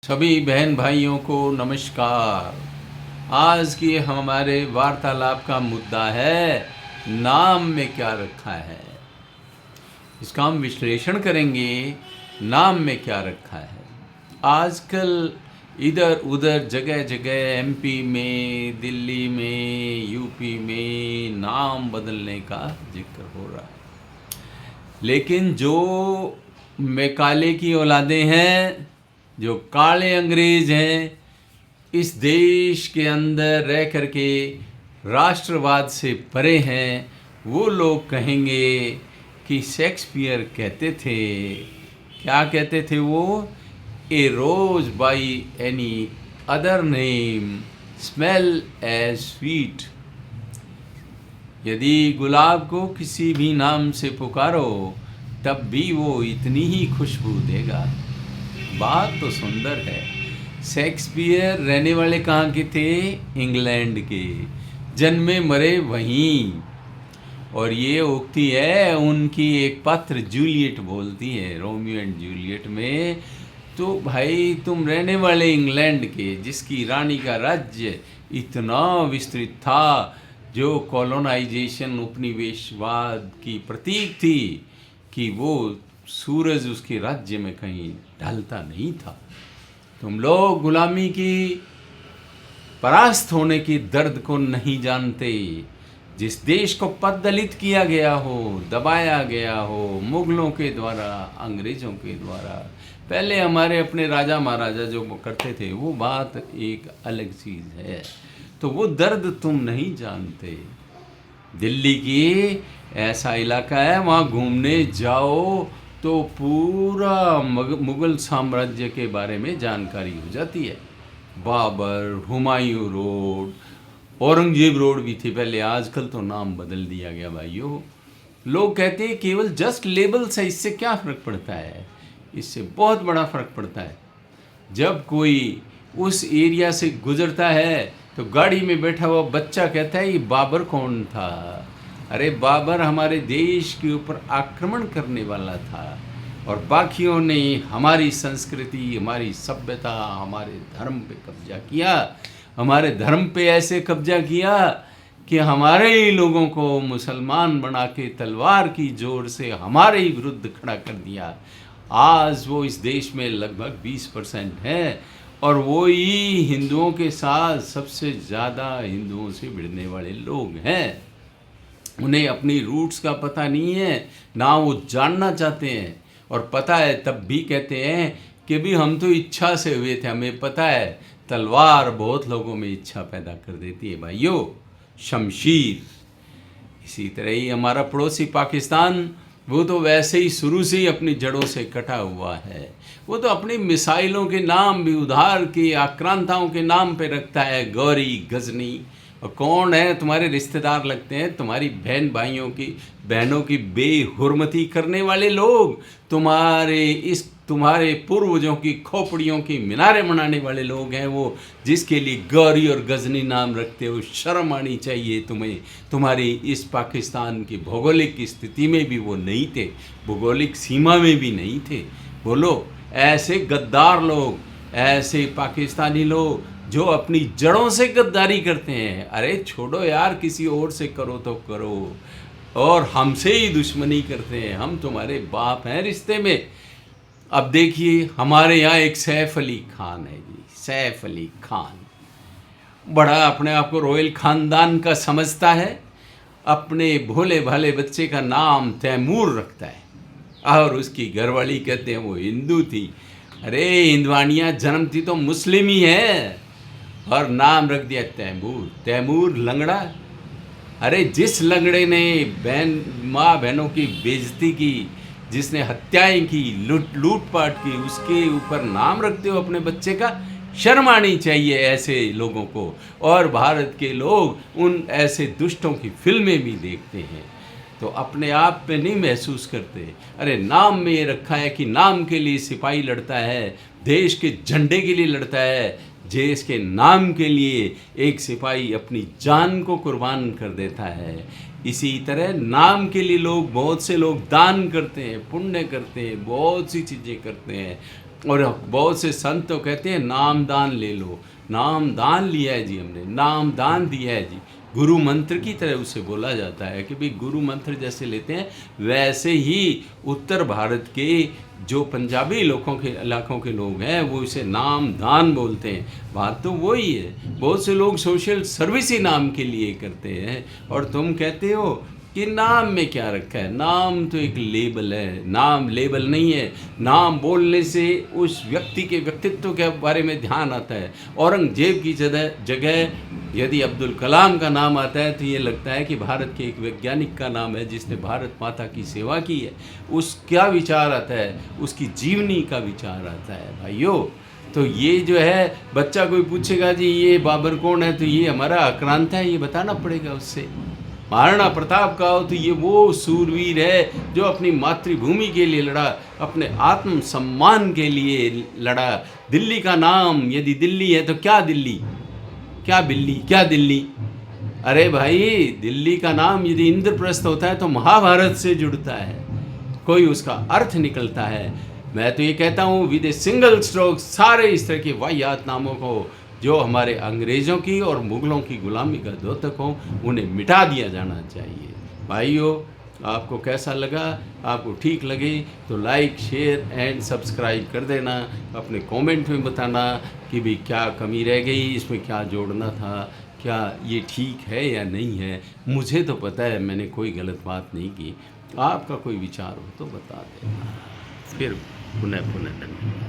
सभी बहन भाइयों को नमस्कार। आज की हमारे वार्तालाप का मुद्दा है नाम में क्या रखा है। इसका हम विश्लेषण करेंगे, नाम में क्या रखा है। आजकल इधर उधर जगह जगह एमपी में, दिल्ली में, यूपी में नाम बदलने का जिक्र हो रहा है। लेकिन जो मैकाले की औलादें हैं, जो काले अंग्रेज हैं, इस देश के अंदर रह कर के राष्ट्रवाद से परे हैं, वो लोग कहेंगे कि शेक्सपियर कहते थे, क्या कहते थे वो, a rose by any other name smell as sweet. यदि गुलाब को किसी भी नाम से पुकारो तब भी वो इतनी ही खुशबू देगा। बात तो सुंदर है। शेक्सपियर रहने वाले कहाँ के थे? इंग्लैंड के, जन्मे मरे वहीं। और ये उक्ति है उनकी, एक पात्र जूलियट बोलती है रोमियो एंड जूलियट में, तो भाई तुम रहने वाले इंग्लैंड के, जिसकी रानी का राज्य इतना विस्तृत था, जो कॉलोनाइजेशन उपनिवेशवाद की प्रतीक थी कि वो सूरज उसके राज्य में कहीं ढलता नहीं था। तुम लोग गुलामी की, परास्त होने की दर्द को नहीं जानते। जिस देश को पददलित किया गया हो, दबाया गया हो, मुगलों के द्वारा, अंग्रेजों के द्वारा, पहले हमारे अपने राजा महाराजा जो करते थे, वो बात एक अलग चीज़ है। तो वो दर्द तुम नहीं जानते। दिल्ली की ऐसा इलाका है, वहाँ घूमने जाओ तो पूरा मुग़ल साम्राज्य के बारे में जानकारी हो जाती है। बाबर, हुमायूं रोड, औरंगजेब रोड भी थी पहले, आजकल तो नाम बदल दिया गया भाइयों। लोग कहते हैं केवल जस्ट लेबल से इससे क्या फ़र्क पड़ता है? इससे बहुत बड़ा फ़र्क पड़ता है। जब कोई उस एरिया से गुजरता है तो गाड़ी में बैठा हुआ बच्चा कहता है ये बाबर कौन था? अरे बाबर हमारे देश के ऊपर आक्रमण करने वाला था, और बाकियों ने हमारी संस्कृति, हमारी सभ्यता, हमारे धर्म पे कब्जा किया। हमारे धर्म पे ऐसे कब्जा किया कि हमारे ही लोगों को मुसलमान बना के तलवार की जोर से हमारे ही विरुद्ध खड़ा कर दिया। आज वो इस देश में लगभग 20% है, और वो ही हिंदुओं के साथ सबसे ज़्यादा हिंदुओं से भिड़ने वाले लोग हैं। उन्हें अपनी रूट्स का पता नहीं है, ना वो जानना चाहते हैं, और पता है तब भी कहते हैं कि भी हम तो इच्छा से हुए थे। हमें पता है तलवार बहुत लोगों में इच्छा पैदा कर देती है भाइयों, शमशीर। इसी तरह ही हमारा पड़ोसी पाकिस्तान, वो तो वैसे ही शुरू से ही अपनी जड़ों से कटा हुआ है। वो तो अपनी मिसाइलों के नाम भी उधार की आक्रांताओं के नाम पे रखता है, गौरी, गजनी। और कौन है तुम्हारे रिश्तेदार लगते हैं? तुम्हारी बहन भाइयों की, बहनों की बेहुरमती करने वाले लोग, तुम्हारे पूर्वजों की खोपड़ियों की मीनारें बनाने वाले लोग हैं वो, जिसके लिए गौरी और गजनी नाम रखते हो। शर्म आनी चाहिए तुम्हें। तुम्हारी इस पाकिस्तान की भौगोलिक स्थिति में भी वो नहीं थे, भौगोलिक सीमा में भी नहीं थे। बोलो, ऐसे गद्दार लोग, ऐसे पाकिस्तानी लोग जो अपनी जड़ों से गद्दारी करते हैं, अरे छोड़ो यार, किसी और से करो तो करो, और हमसे ही दुश्मनी करते हैं। हम तुम्हारे बाप हैं रिश्ते में। अब देखिए, हमारे यहाँ एक सैफ अली खान है जी, सैफ अली खान बड़ा अपने आप को रॉयल ख़ानदान का समझता है। अपने भोले भाले बच्चे का नाम तैमूर रखता है, और उसकी घरवाली कहते हैं वो हिंदू थी। अरे हिंदवानियाँ जन्मती तो मुस्लिम ही है, और नाम रख दिया तैमूर। तैमूर लंगड़ा। अरे जिस लंगड़े ने माँ बहनों की बेइज्जती की, जिसने हत्याएं की, लूटपाट की, उसके ऊपर नाम रखते हो अपने बच्चे का। शर्म आनी चाहिए ऐसे लोगों को। और भारत के लोग उन ऐसे दुष्टों की फिल्में भी देखते हैं तो अपने आप पे नहीं महसूस करते। अरे नाम में ये रखा है कि नाम के लिए सिपाही लड़ता है, देश के झंडे के लिए लड़ता है। देश के नाम के लिए एक सिपाही अपनी जान को कुर्बान कर देता है। इसी तरह नाम के लिए लोग, बहुत से लोग दान करते हैं, पुण्य करते हैं, बहुत सी चीज़ें करते हैं, और बहुत से संत तो कहते हैं नाम दान ले लो, नाम दान लिया है जी हमने, नाम दान दिया है जी। गुरु मंत्र की तरह उसे बोला जाता है कि भाई गुरु मंत्र जैसे लेते हैं वैसे ही उत्तर भारत के जो पंजाबी लोगों के इलाकों के लोग हैं वो इसे नाम दान बोलते हैं। बात तो वही है, बहुत से लोग सोशल सर्विस ही नाम के लिए करते हैं और तुम कहते हो कि नाम में क्या रखा है। नाम तो एक लेबल है, नाम लेबल नहीं है। नाम बोलने से उस व्यक्ति के व्यक्तित्व के बारे में ध्यान आता है। औरंगजेब की जगह यदि अब्दुल कलाम का नाम आता है तो ये लगता है कि भारत के एक वैज्ञानिक का नाम है जिसने भारत माता की सेवा की है। उसका विचार आता है, उसकी जीवनी का विचार आता है भाइयों। तो ये जो है बच्चा कोई पूछेगा जी ये बाबर कौन है, तो ये हमारा आक्रांता है, ये बताना पड़ेगा उससे। महाराणा प्रताप का हो तो ये वो सूरवीर है जो अपनी मातृभूमि के लिए लड़ा, अपने आत्म सम्मान के लिए लड़ा। दिल्ली का नाम यदि दिल्ली है तो क्या दिल्ली, क्या बिल्ली, क्या दिल्ली। अरे भाई दिल्ली का नाम यदि इंद्रप्रस्थ होता है तो महाभारत से जुड़ता है, कोई उसका अर्थ निकलता है। मैं तो ये कहता हूँ विद ए सिंगल स्ट्रोक सारे इस तरह के वाहियात नामों को जो हमारे अंग्रेज़ों की और मुग़लों की गुलामी का द्योतक हों उन्हें मिटा दिया जाना चाहिए। भाइयों आपको कैसा लगा, आपको ठीक लगे तो लाइक शेयर एंड सब्सक्राइब कर देना। अपने कमेंट में बताना कि भाई क्या कमी रह गई, इसमें क्या जोड़ना था, क्या ये ठीक है या नहीं है। मुझे तो पता है मैंने कोई गलत बात नहीं की, आपका कोई विचार हो तो बता देना। फिर पुनः धन्यवाद।